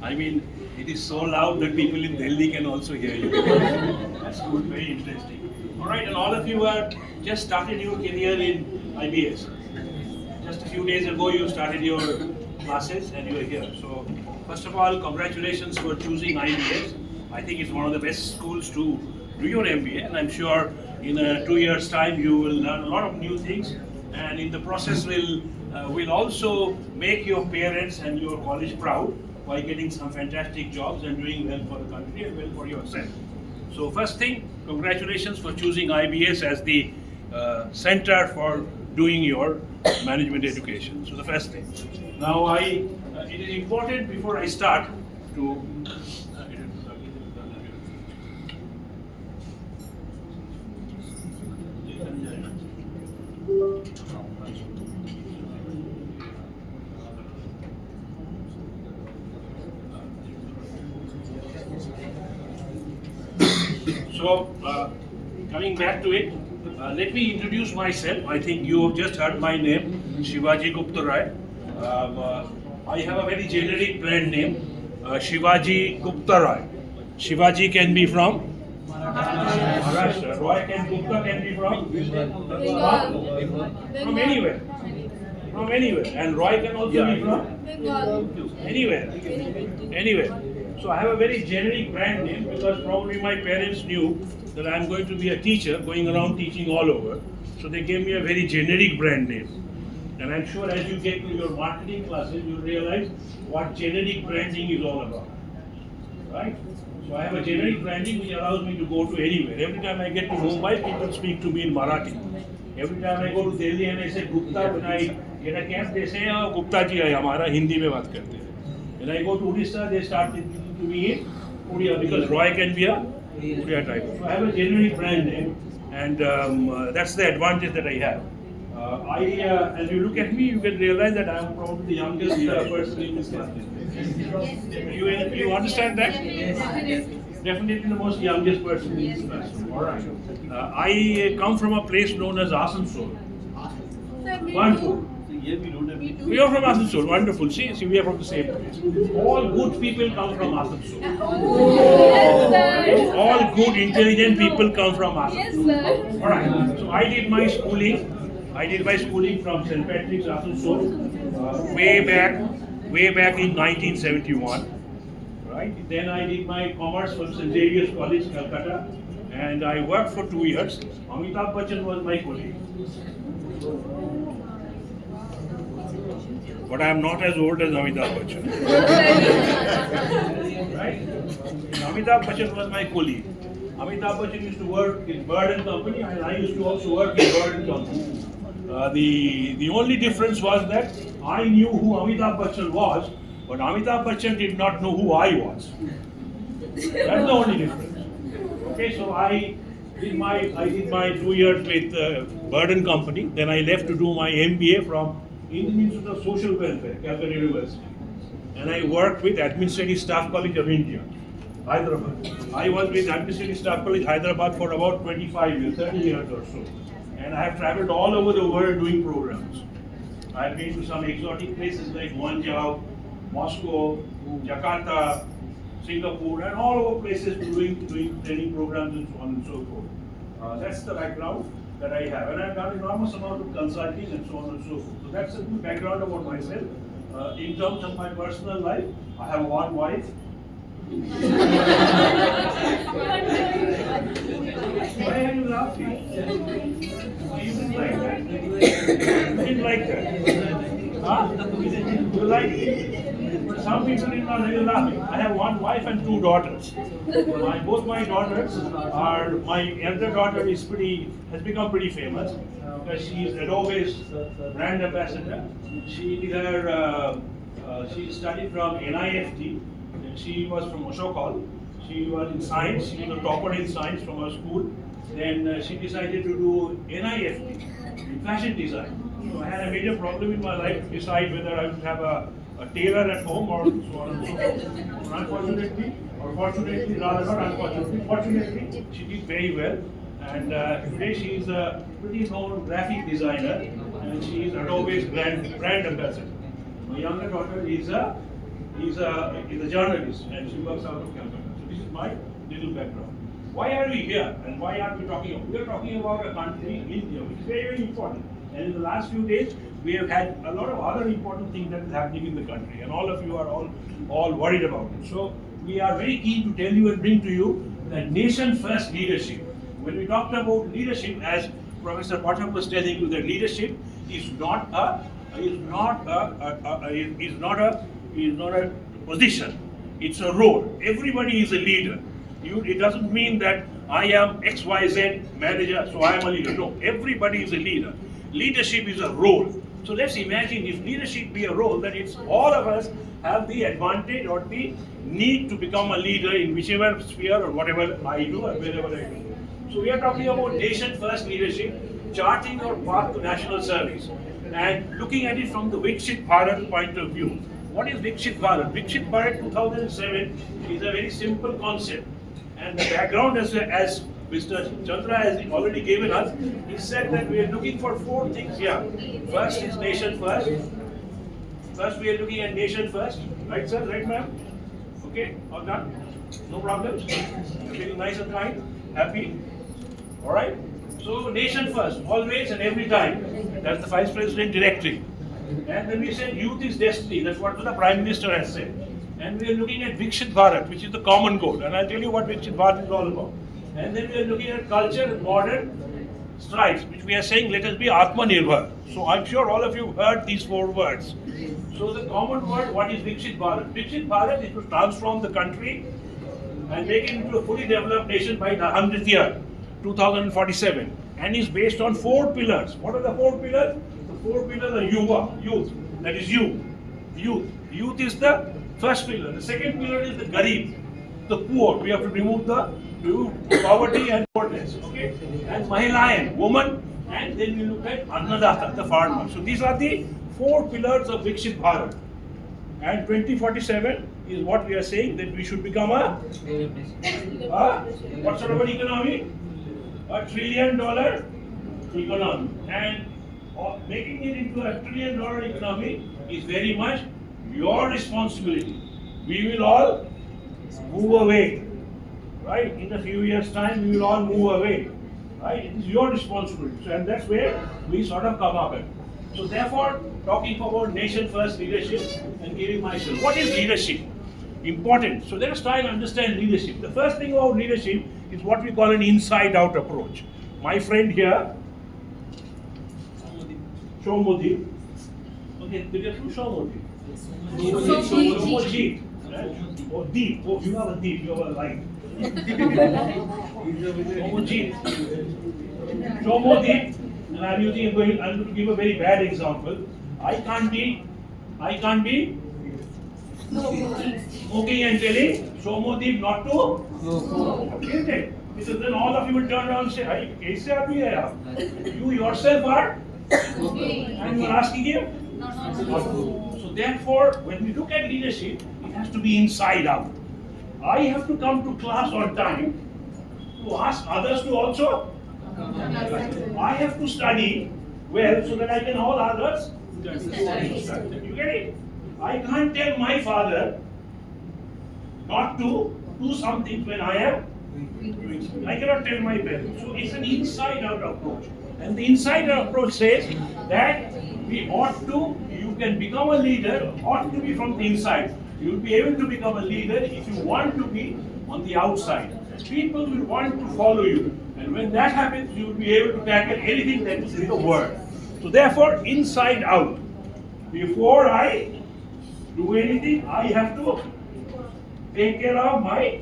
I mean, it is so loud that people in Delhi can also hear you. That's good, very interesting. All right, and all of you are just started your career in IBS. Just a few days ago, you started your classes and you are here. So, first of all, congratulations for choosing IBS. I think it's one of the best schools to do your MBA, and I'm sure in 2 years' time you will learn a lot of new things, and in the process will also make your parents and your college proud by getting some fantastic jobs and doing well for the country and well for yourself. So first thing, congratulations for choosing IBS as the center for doing your management education. So the first thing. Now it is important before I start to So, coming back to it, let me introduce myself. I think you have just heard my name, Shivaji Gupta Roy. I have a very generic brand name, Shivaji Gupta Roy. Shivaji can be from Maharashtra. Roy can Gupta can be from from anywhere. From anywhere. And Roy can also be from anywhere. Anywhere. So I have a very generic brand name because probably my parents knew that I'm going to be a teacher going around teaching all over. So they gave me a very generic brand name. And I'm sure as you get to your marketing classes, you'll realize what generic branding is all about. Right? So I have a generic branding which allows me to go to anywhere. Every time I get to Mumbai, people speak to me in Marathi. Every time I go to Delhi and I say Gupta, when I get a camp, they say, oh, Gupta ji hai hamara, Hindi mein baat karte hain. When I go to Odisha, they start speaking to me in Odia because Roy can be a Odia type. So I have a generic brand name, and that's the advantage that I have. As you look at me, you can realize that I am probably the youngest person in this class. You understand that? Definitely the most youngest person in this class. All right. I come from a place known as Asansol. Wonderful. We are from Asansol. Wonderful. See, we are from the same place. All good people come from Asansol. All good, intelligent people come from Asansol. Yes, sir. All right. So I did my schooling. From St. Patrick's, Asansol, way back in 1971. Right. Then I did my commerce from St. Xavier's College, Calcutta, and I worked for 2 years. Amitabh Bachchan was my colleague. But I am not as old as Amitabh Bachchan. Right? Amitabh Bachchan was my colleague. Amitabh Bachchan used to work in Bird and Company, and I used to also work in Bird and Company. The only difference was that I knew who Amitabh Bachchan was, but Amitabh Bachchan did not know who I was. That's the only difference. Okay, so I did my 2 years with Bird and Company. Then I left to do my MBA from Indian Institute of Social Welfare, Calcutta University. And I worked with Administrative Staff College of India, Hyderabad. I was with Administrative Staff College, Hyderabad for about 25 years, 30 years or so. And I have traveled all over the world doing programs. I've been to some exotic places like Guangzhou, Moscow, Jakarta, Singapore, and all over places doing training programs and so on and so forth. That's the background that I have. And I've done enormous amount of consulting and so on and so forth. So that's a good background about myself. In terms of my personal life, I have one wife. Why are you laughing? You didn't like that. You didn't like that. Huh? You like it? Some people did not really laughing. I have one wife and 2 daughters. Both my daughters are, my elder daughter has become pretty famous because she is Adobe's brand ambassador. She studied from NIFT. She was from Ashok Hall. She was in science. She was a topper in science from her school. Then she decided to do NIFT in fashion design. So I had a major problem in my life to decide whether I would have a tailor at home or so on and so forth. Unfortunately, or fortunately, rather not unfortunately, fortunately, she did very well. And today she is a pretty known graphic designer, and she is Adobe's brand ambassador. My younger daughter is a He's a journalist and she works out of Calcutta. So this is my little background. Why are we here and why are we talking about? We are talking about a country, India, which is very, very important. And in the last few days, we have had a lot of other important things that is happening in the country, and all of you are all worried about it. So we are very keen to tell you and bring to you that nation first leadership. When we talked about leadership, as Professor Pathak was telling you, that leadership is not a position. It's a role. Everybody is a leader. It doesn't mean that I am XYZ manager, so I am a leader. No, everybody is a leader. Leadership is a role. So let's imagine if leadership be a role, then it's all of us have the advantage or the need to become a leader in whichever sphere or whatever I do or wherever I do. So we are talking about nation first leadership, charting our path to national service, and looking at it from the Viksit Bharat point of view. What is Viksit Bharat? Viksit Bharat 2007 is a very simple concept. And the background, as Mr. Chandra has already given us, he said that we are looking for 4 things here. First is nation first. First we are looking at nation first. Right, sir? Right, ma'am? Okay? All done? No problems? Feeling nice and kind? Happy? Alright? So nation first, always and every time. That's the Vice President directly. And then we said youth is destiny. That's what the Prime Minister has said. And we are looking at Viksit Bharat, which is the common goal. And I'll tell you what Viksit Bharat is all about. And then we are looking at culture and modern strides, which we are saying let us be Atmanirbhar. So I'm sure all of you heard these 4 words. So the common word, what is Viksit Bharat? Viksit Bharat is to transform the country and make it into a fully developed nation by the 100th year, 2047. And is based on 4 pillars. What are the 4 pillars? The 4 pillars are youth. That is you. Youth. Youth is the first pillar. The second pillar is the Garib, the poor. We have to remove the poverty and poorness. Okay? And Mahilayan, woman. And then we look at Annadata, the farmer. So these are the 4 pillars of Viksit Bharat. And 2047 is what we are saying that we should become what sort of an economy? $1 trillion economy. And making it into a $1 trillion economy is very much your responsibility. We will all move away. Right? In a few years' time, we will all move away. Right? It is your responsibility. So, and that's where we sort of come up at. So therefore, talking about nation first leadership and giving myself. What is leadership? Important. So let us try and understand leadership. The first thing about leadership is what we call an inside-out approach. My friend here, Shomodip. Okay, did you do Shomodip? Shomodip. Or deep. Oh, you have a deep, you have a light. Shomodip. And I'm going to give a very bad example. I can't be smoking and telling Shomodip not to smoke. Okay? Because then all of you will turn around and say, "Hey, kaise aadmi hai yaar?" You yourself are and you are asking him not to. So therefore, when we look at leadership, it has to be inside out. I have to come to class on time to ask others to also. I have to study well so that I can all others study. You get it? I can't tell my father not to do something when I am doing something. I cannot tell my parents. So it's an inside-out approach. And the inside-out approach says that we ought to, you can become a leader, ought to be from the inside. You will be able to become a leader if you want to be on the outside. People will want to follow you. And when that happens, you will be able to tackle anything that is in the world. So therefore, inside out. Before I do anything, I have to take care of my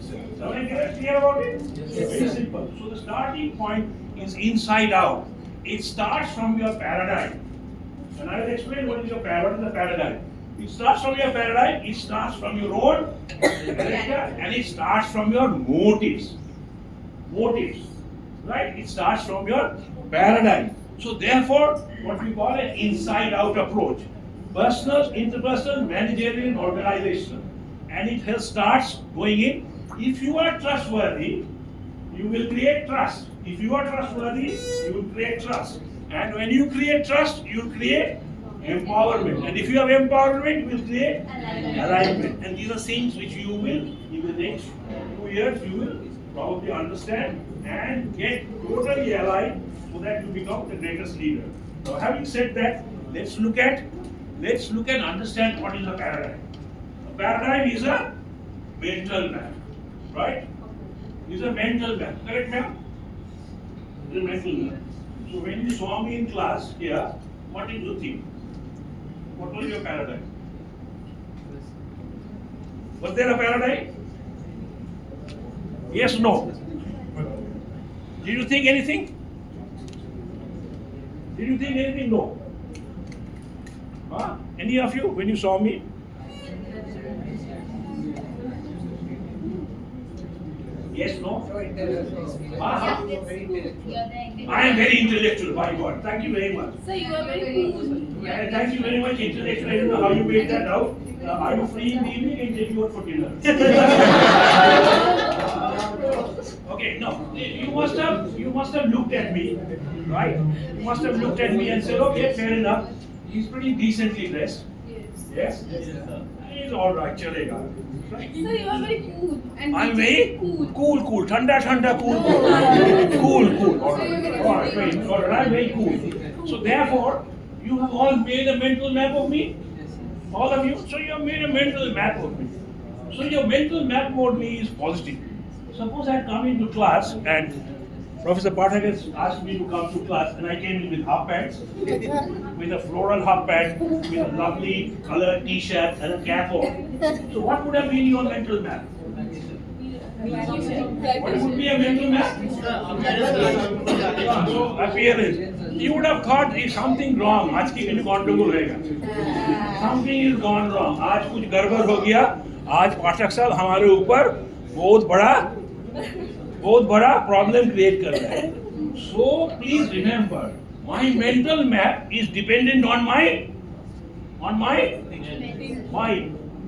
self. Am I clear about it? Yes. Very simple. So the starting point is inside out. It starts from your paradigm. And I will explain what is the paradigm. It starts from your paradigm, it starts from your own character, and it starts from your motives. Right? It starts from your paradigm. So therefore, what we call an inside-out approach. Personal, interpersonal, managerial, and organizational. And it starts going in. If you are trustworthy, you will create trust. If you are trustworthy, you will create trust. And when you create trust, you will create Empowerment. And if you have empowerment, you will create alignment. And these are things which you will, in the next 2 years, you will probably understand and get totally aligned so that you become the greatest leader. Now, having said that, let's look at and understand what is a paradigm. A paradigm is a mental map, right? It's a mental map, correct, ma'am? It's a mental map. So when you saw me in class here, what did you think? What was your paradigm? Was there a paradigm? Yes, no. Did you think anything? Did you think anything? No. Huh? Any of you, when you saw me? Yes, no? I am very intellectual, by God. Thank you very much. Sir, you are very cool. Thank you very much, intellectual. I don't know how you made that out. Are you free in the evening and take you out for dinner? Okay, no. You must have looked at me, right? You must have looked at me and said, okay, fair enough. He's pretty decently dressed. Yes? He's alright, chalega. Right? Sir, you are very cool. And I'm very cool. Thanda, cool. Cool. Alright, I'm very cool. So therefore, you have all made a mental map of me. All of you. So you have made a mental map of me. So your mental map of me is positive. Suppose I had come into class and Professor Pathak has asked me to come to class and I came in with half pants, with a floral half pant, with a lovely colored t-shirt and a cap on. So what would have been your mental map? What would be a mental map? So appearance. You would have thought if something wrong, आज की कुछ गंडगोल होगा. Something is gone wrong. आज कुछ गड़बड़ हो गया. आज पाठक साहब हमारे ऊपर बहुत बड़ा प्रॉब्लम क्रिएट कर रहा है. So please remember, my mental map is dependent on my mind,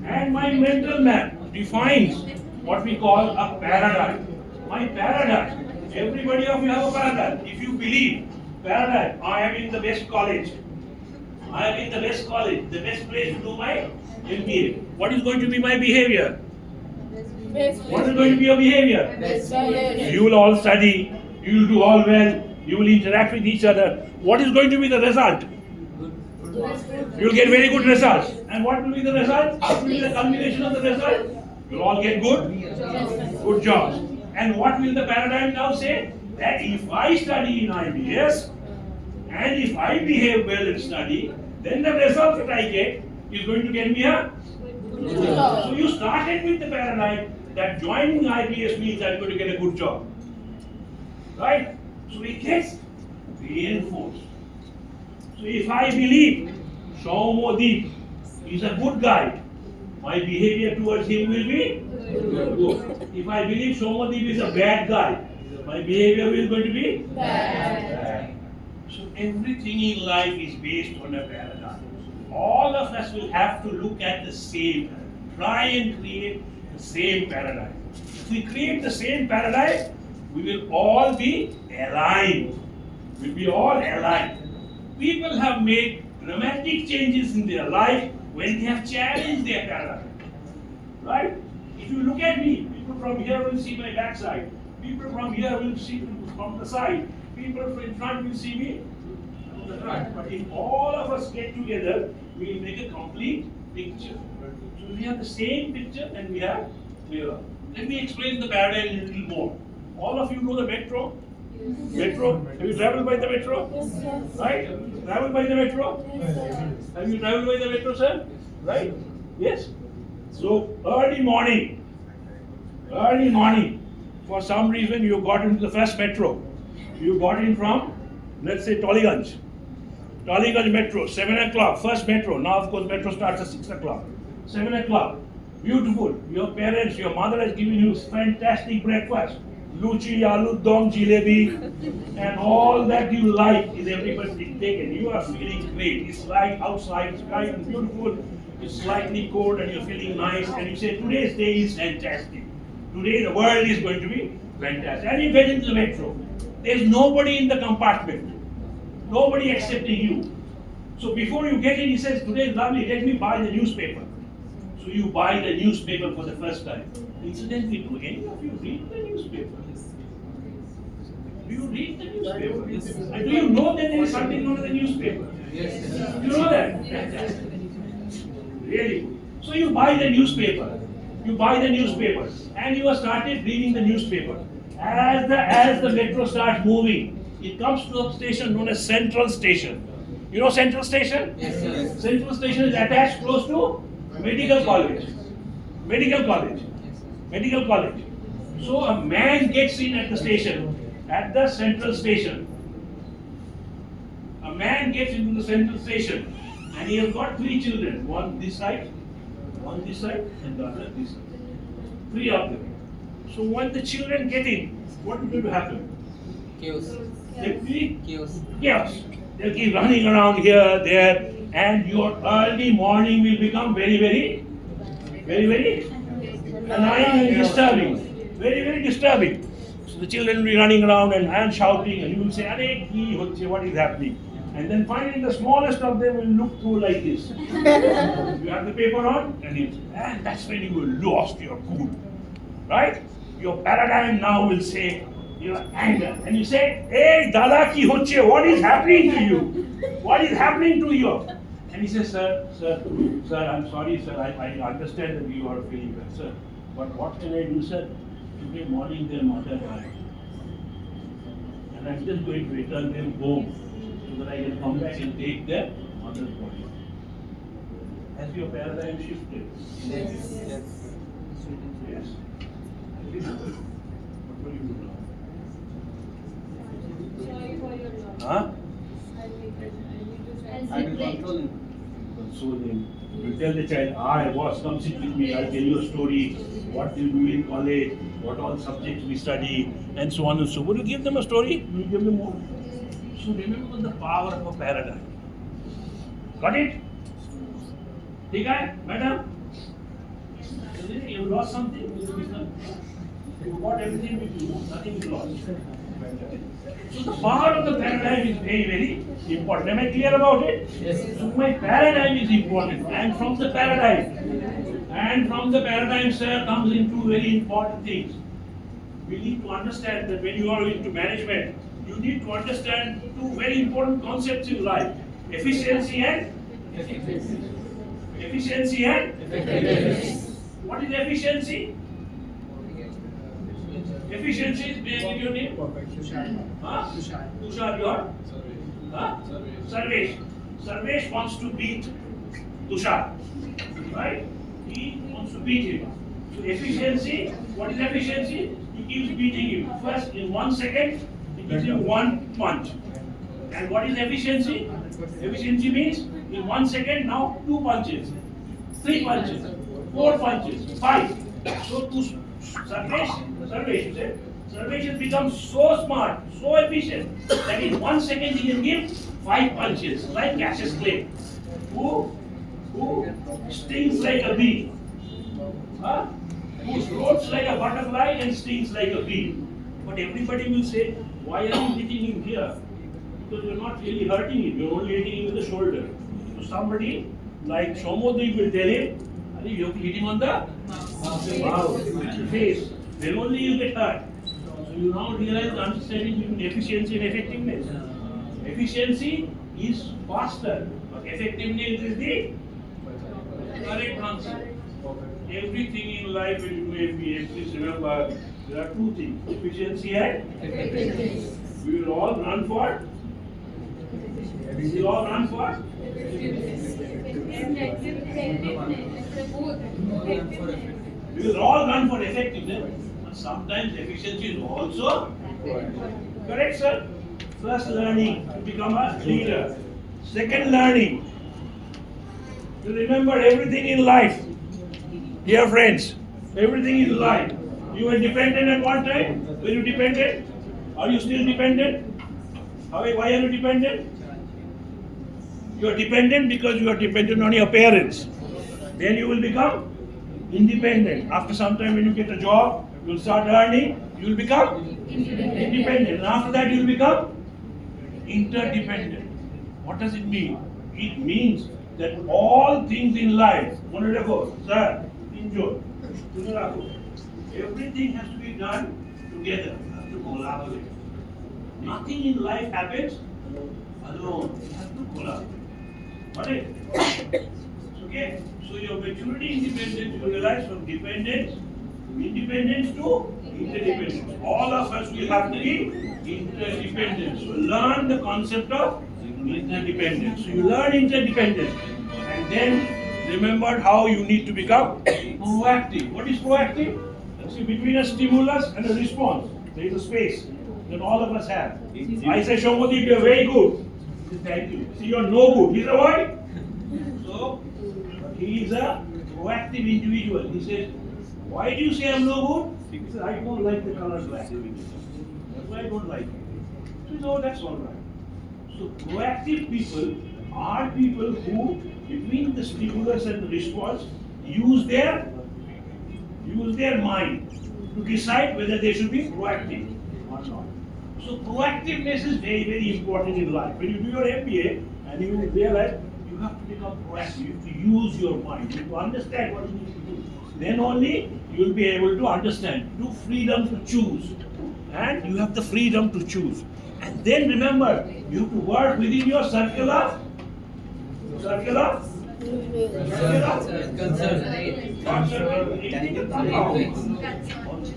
and my mental map defines what we call a paradigm. My paradigm. Everybody of you have a paradigm. If you believe paradigm, I am in the best college. I am in the best college, the best place to do my MBA. What is going to be my behavior? What is going to be your behavior? You will all study, you will do all well, you will interact with each other. What is going to be the result? You will get very good results. And what will be the result? What will be the combination of the result? You will all get good jobs. And what will the paradigm now say? That if I study in IBS and if I behave well in study, then the result that I get is going to get me a good job. So you started with the paradigm that joining IBS means I'm going to get a good job. Right? So it gets reinforced. So if I believe Shaumodeep is a good guy, my behavior towards him will be good. If I believe Shaumodeep is a bad guy, my behavior is going to be bad. So everything in life is based on a paradigm. All of us will have to look at the same, try and create the same paradigm. If we create the same paradigm, we will all be aligned. We'll be all aligned. People have made dramatic changes in their life when they have challenged their paradigm. Right? If you look at me, people from here will see my backside. People from here will see from the side. People in front will see me from the front. But if all of us get together, we will make a complete picture. So we have the same picture and we have mirror. Let me explain the paradigm a little more. All of you know the metro? Yes. Metro? Have you traveled by the metro? Yes. Right? Traveled by the metro? Yes. Have you traveled by the metro, sir? Right? Yes. So early morning, for some reason you got into the first metro. You got in from, let's say, Tollygunj metro, 7 o'clock, first metro. Now of course metro starts at 6 o'clock. 7 o'clock, beautiful. Your parents, your mother has given you fantastic breakfast. Luchi, aloo dum, jalebi, and all that you like is everybody taken. You are feeling great. It's like outside, sky is beautiful, it's slightly cold and you're feeling nice and you say, today's day is fantastic. Today the world is going to be fantastic. And you get into the metro. There's nobody in the compartment. Nobody accepting you. So before you get in, he says, today is lovely, let me buy the newspaper. So you buy the newspaper for the first time. Incidentally, do any of you read the newspaper? Do you read the newspaper? And do you know that there is something known as the newspaper? Yes. You know that? Really good. So you buy the newspaper. You buy the newspaper and you have started reading the newspaper. As the metro starts moving, it comes to a station known as Central Station. You know Central Station? Yes, sir. Central Station is attached close to Medical College. Medical College. Medical College. So a man gets in at the station, at the Central Station. A man gets into the Central Station and he has got 3 children. One this side, and the other this side. 3 of them. So when the children get in, what will happen? Chaos. They'll be Chaos. chaos. They'll keep running around here, there, and your early morning will become very annoying and disturbing. Very disturbing. So the children will be running around and shouting, and you will say, "Are ki hoche, what is happening?" And then finally the smallest of them will look through like this. You have the paper on, and that's when you will lost your cool. Right? Your paradigm now will say, your anger. And you say, "Hey, Dada ki hoche, what is happening to you? What is happening to you?" And he says, sir, I'm sorry, sir, I understand that you are feeling bad, sir. But what can I do, sir? Today morning their mother died. And I'm just going to return them home so that I can come back and take their mother's body. Has your paradigm shifted? Yes. Yes. Yes. What will you do now? Sorry for your loss. Huh? I'll I will control him. Console him. You tell the child, boss, come sit with me, I'll tell you a story, what you do in college, what all subjects we study, and so on and so on. Will you give them a story? Will you give them more? So remember the power of a paradigm. Got it? ठीक है, madam? You lost something? You got everything with you, nothing is lost. So the power of the paradigm is very important. Am I clear about it? Yes. So my paradigm is important, and from the paradigm, sir, comes into very important things. We need to understand that when you are into management, you need to understand 2 very important concepts in life: efficiency and Effectiveness. What is efficiency? Efficiency is, may I give your name? Huh? Tushar, your? Huh? Sarvesh. Sarvesh wants to beat Tushar. Right? He wants to beat him. So efficiency, what is efficiency? He keeps beating him. First, in 1 second, he gives him 1 punch. And what is efficiency? Efficiency means in 1 second now 2 punches, 3 punches, 4 punches, 5. So to Sarvesh has become so smart, so efficient that in 1 second he can give 5 punches, like Cassius Clay, who stings like a bee, who floats like a butterfly and stings like a bee. But everybody will say, why are you hitting him here? Because you're not really hurting him, you're only hitting him with the shoulder. So somebody like Shomodri will tell him, you have to hit him on the face. Then only you get hurt. So you now realize the understanding between efficiency and effectiveness. Efficiency is faster, but effectiveness is the correct answer. Everything in life when you do MBA, please remember there are 2 things: efficiency and effectiveness. We will all run for. We will all run for. We will all run for effectiveness, but sometimes efficiency is also correct, sir. First, learning to become a leader. Second, learning to remember everything in life. Dear friends, everything in life. You were dependent at one time. Were you dependent? Are you still dependent? Why are you dependent? You are dependent because you are dependent on your parents. Then you will become independent. After some time when you get a job, you will start earning, you will become independent. And after that you will become interdependent. What does it mean? it means that all things in life, mone rakho, sir, enjoy, mone rakho, everything has to be done together, has to collaborate. Nothing in life happens alone, it has to collaborate. Got it? Okay? So your maturity independence, you realize from dependence, independence to interdependence. All of us will have to be interdependent. So learn the concept of interdependence. So you learn interdependence and then remember how you need to become proactive. What is proactive? See, between a stimulus and a response, there is a space that all of us have. I say, Shomodip, you are very good. He says, thank you. See, you are no good. He's a why? So, he is a proactive individual. He says, why do you say I'm no good? He says, I don't like the color black. That's why I don't like it. So, no, that's all right. So, proactive people are people who, between the stimulus and the response, use their mind to decide whether they should be proactive or not. So, proactiveness is very, very important in life. When you do your MBA and you realize you have to become proactive, you have to use your mind, you have to understand what you need to do. Then only you will be able to understand. Do freedom to choose. And you have the freedom to choose. And then remember, you have to work within your circle of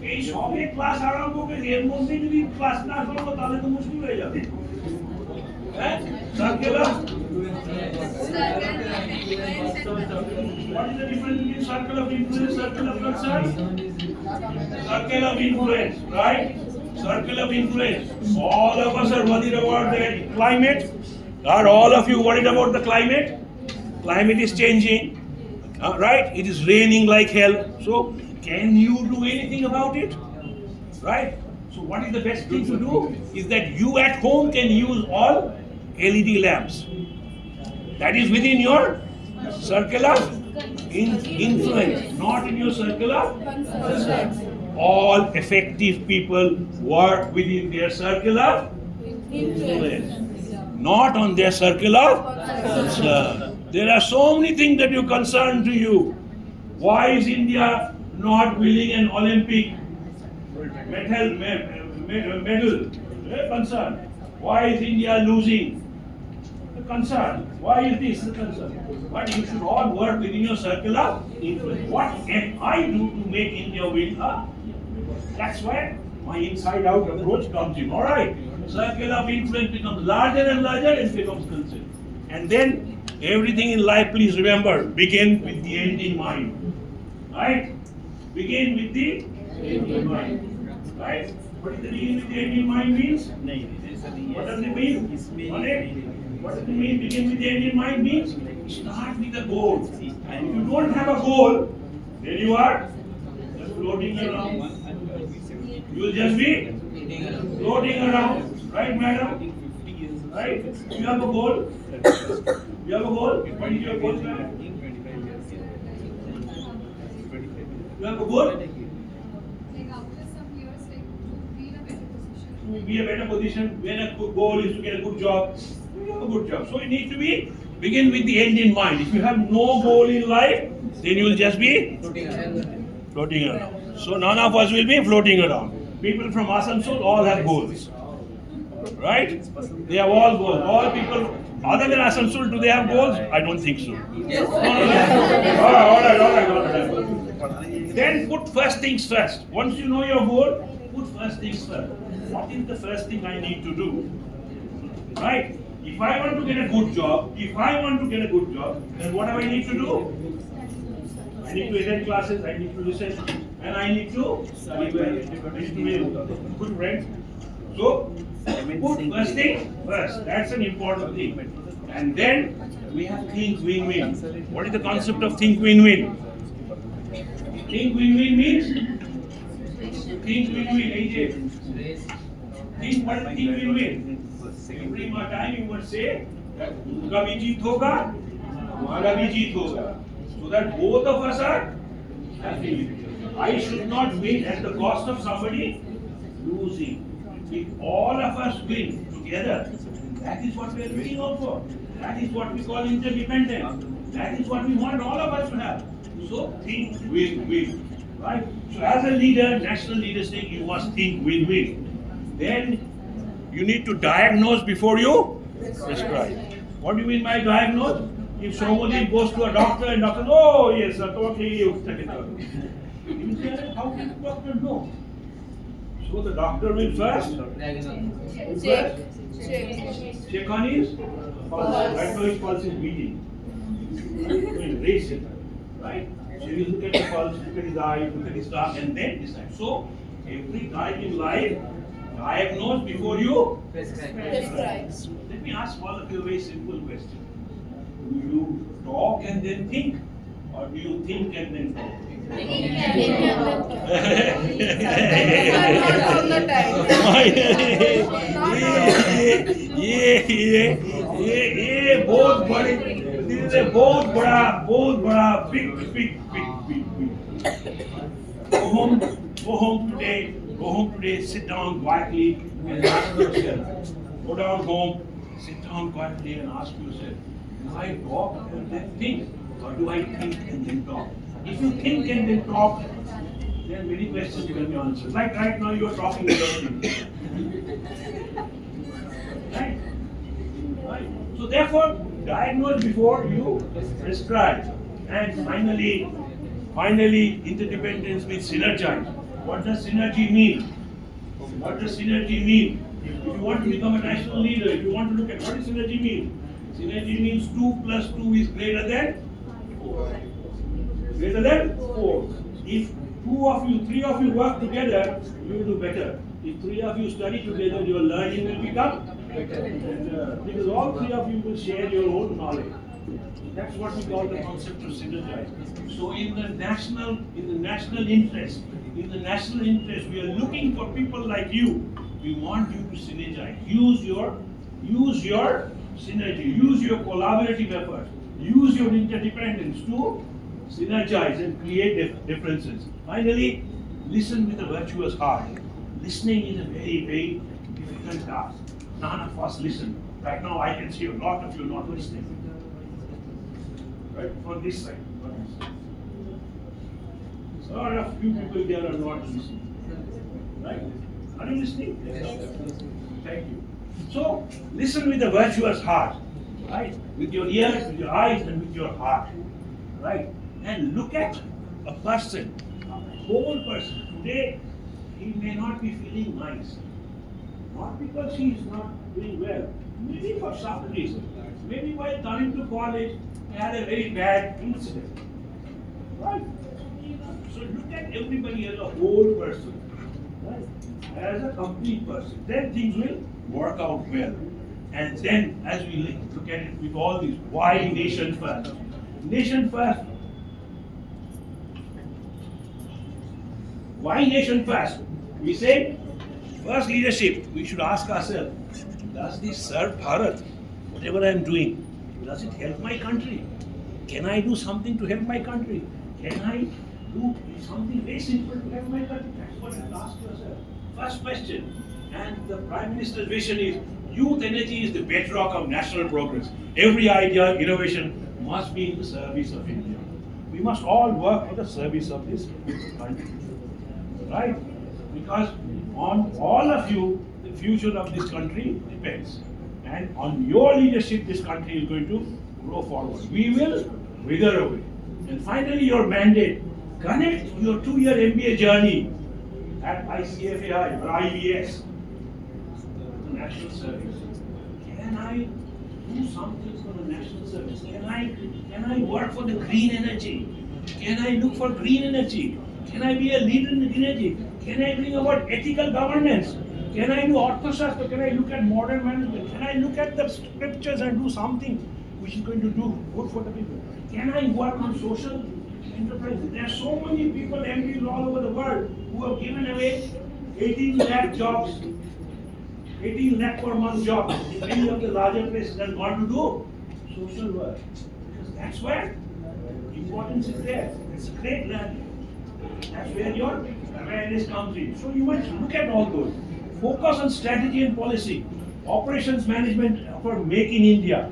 এই সবে class আরম্ভ করে এর মধ্যে যদি class না করবো তাহলে তো মুশকিল হয়ে যাবে হ্যাঁ circle of what is the difference between circle of influence, circle of concern? Circle of influence, right? Circle of influence. All of us are worried about the climate. Are all of you worried about the climate? Climate is changing, right? It is raining like hell. So, can you do anything about it? Right? So, what is the best thing to do? Is that you at home can use all LED lamps. That is within your circle of influence, not in your circle of concern. All effective people work within their circle of influence, not on their circle of concern. There are so many things that you concern to you. Why is India not winning an Olympic medal? Concern. Why is India losing? The concern. Why is this the concern? But you should all work within your circle of influence. What can I do to make India win? That's where my inside-out approach comes in. All right. Circle of influence becomes larger and larger and becomes concern. And then everything in life, please remember, begin with the end in mind. Right? Begin with the end in mind. Right? What is the begin with the end in mind means? What does it mean? What does it mean? Begin with the end in mind means start with a goal. And if you don't have a goal, then you are just floating around. You will just be floating around. Right, madam? Right? You have a goal? You have a goal? What is your goal, madam? You have a goal? Like after some years, like to be in a better position. To be a better position, when a good goal is to get a good job, you have a good job. So you need to be, begin with the end in mind. If you have no goal in life, then you will just be floating around. So none of us will be floating around. People from Asansol all have goals. Right? They have all goals. All people other than Asansol, do they have goals? I don't think so. Yes. All right. Then put first things first. Once you know your goal, put first things first. What is the first thing I need to do? Right? If I want to get a good job, then what do I need to do? I need to attend classes, I need to listen, and I need to study well. I need to be a good friend. So, put first thing first. That's an important thing. And then we have think win-win. What is the concept of think win-win? Think win-win means think win-win. AJ. Think what is think win-win? Every time you must say that उनका भी जीत होगा, हमारा भी जीत होगा. So that both of us are happy. I should not win at the cost of somebody losing. If all of us win together, that is what we are looking out for. That is what we call interdependence. That is what we want all of us to have. So think win-win. Right? So as a leader, national leadership, you must think win-win. Then you need to diagnose before you prescribe. What do you mean by diagnose? If somebody goes to a doctor and doctor, oh yes, totally you take it out. You say, how can the doctor know? So the doctor will first check on his pulse. Right now his pulse is beating. Will raise it, right? So you look at the pulse, look at his eyes, look at his tongue, and then decide. So every time in life, diagnose before you Prescribe. Let me ask all of you a very simple question. Do you talk and then think? Or do you think and then talk? ये बहुत बड़े दिल से बहुत बड़ा big. Go home today, sit down quietly and ask yourself. Go down home, sit down quietly and ask yourself, do I talk and then think, or do I think and then talk? If you think and then talk, then many questions can be answered. Like right now you are talking without thinking. Right? So therefore, diagnose before you prescribe. And finally, interdependence means synergize. What does synergy mean? What does synergy mean? If you want to become a national leader, if you want to look at what does synergy mean? Synergy means 2 plus 2 is greater than 4. Greater than 4. If 3 of you work together, you will do better. If 3 of you study together, your learning will become better. Because all 3 of you will share your own knowledge. That's what we call the concept of synergize. So in the national interest, we are looking for people like you. We want you to synergize. Use your synergy. Use your collaborative efforts. Use your interdependence to synergize and create differences. Finally, listen with a virtuous heart. Listening is a very, very difficult task. None of us listen. Right now, I can see a lot of you not listening. Right? On this side. So a lot of few people there are not listening. Right? Are you listening? Yes. Thank you. So, listen with a virtuous heart. Right? With your ears, with your eyes, and with your heart. Right? And look at a person, a whole person. Today, he may not be feeling nice. Not because he is not doing well. Maybe for some reason. Maybe while coming to college, he had a very bad incident. Right? So look at everybody as a whole person. Right? As a complete person. Then things will work out well. And then as we look at it with all these, why nation first? Nation first. Why nation first? We say, first leadership, we should ask ourselves, does this serve Bharat? Whatever I am doing, does it help my country? Can I do something to help my country? Can I do something very simple to help my country? That's what you ask yourself. First question. And the Prime Minister's vision is, youth energy is the bedrock of national progress. Every idea, innovation must be in the service of India. We must all work for the service of this country. Right? Because on all of you, the future of this country depends. And on your leadership, this country is going to grow forward. We will wither away. And finally, your mandate. Connect your 2-year MBA journey at ICFAI or IBS, the national service. Can I do something for the national service? Can I work for the green energy? Can I look for green energy? Can I be a leader in the green energy? Can I bring about ethical governance? Can I do Arthashastra? Can I look at modern management? Can I look at the scriptures and do something which is going to do good for the people? Can I work on social enterprises? There are so many people, MPs all over the world, who have given away 18 lakh jobs, 18 lakh per month jobs in many of the larger places and gone to do social work. Because that's where importance is there. It's a great learning. That's where your awareness comes in. So you must look at all those. Focus on strategy and policy, operations management for Make in India.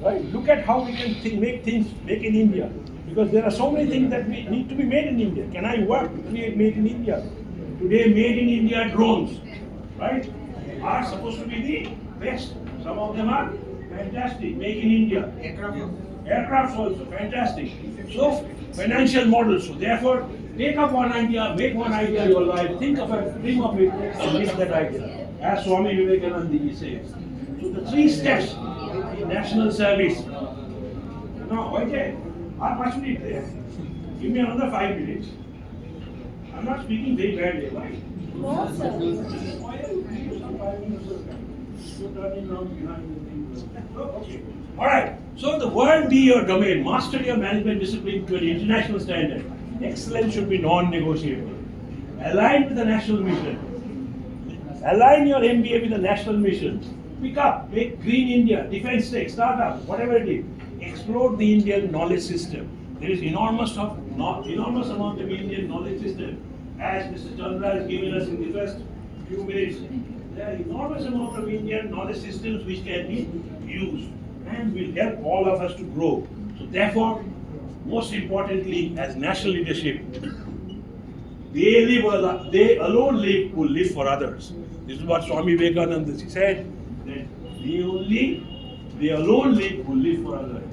Right? Look at how we can make in India. Because there are so many things that need to be made in India. Can I work to create made in India? Today, made in India drones, right, are supposed to be the best. Some of them are fantastic, make in India. Aircrafts also, fantastic. So, financial models. So, therefore, take up one idea, make one idea in your life, think of it, dream of it, and make that idea. As Swami Vivekananda Ji says. So, the 3 steps in national service. Now, okay, how much we need there? Give me another 5 minutes. I'm not speaking very badly, right? No, sir. Why are you giving some 5 minutes of time? You're turning around behind the thing. Oh, okay. Alright, so the world be your domain. Master your management discipline to an international standard. Excellence should be non-negotiable. Align with the national mission. Align your MBA with the national mission. Pick up, make Green India, Defense Tech, startup, whatever it is. Explore the Indian knowledge system. There is enormous amount of Indian knowledge system. As Mr. Chandra has given us in the first few minutes, there are enormous amount of Indian knowledge systems which can be used and will help all of us to grow. So therefore, most importantly, as national leadership, they alone live who live for others. This is what Swami Vivekananda said, that they alone live who live for others.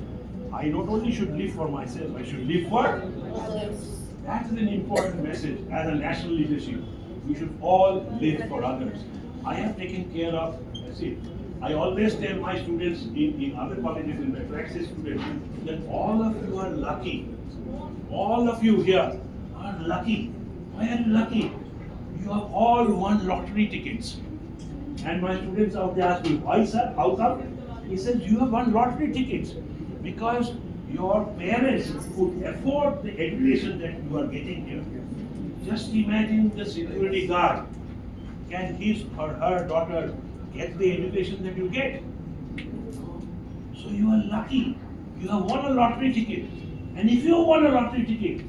I not only should live for myself, I should live for others. That is an important message as a national leadership. We should all live for others. I have taken care of, I always tell my students in other colleges, in my praxis students, that all of you are lucky. All of you here are lucky. Why are you lucky? You have all won lottery tickets. And my students out there ask me, why sir, how come? He says, you have won lottery tickets because your parents could afford the education that you are getting here. Just imagine the security guard. Can his or her daughter get the education that you get? So you are lucky. You have won a lottery ticket. And if you won a lottery ticket,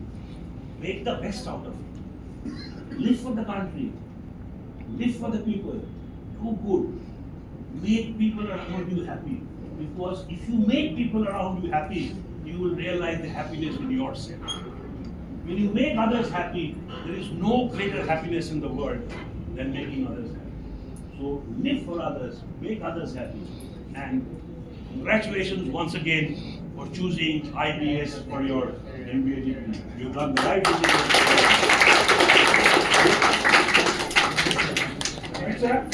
make the best out of it. Live for the country. Live for the people. Do good. Make people around you happy. Because if you make people around you happy, you will realize the happiness in yourself. When you make others happy, there is no greater happiness in the world than making others happy. So live for others, make others happy. And congratulations once again for choosing IBS for your MBA degree. You've done the right decision. Right, sir?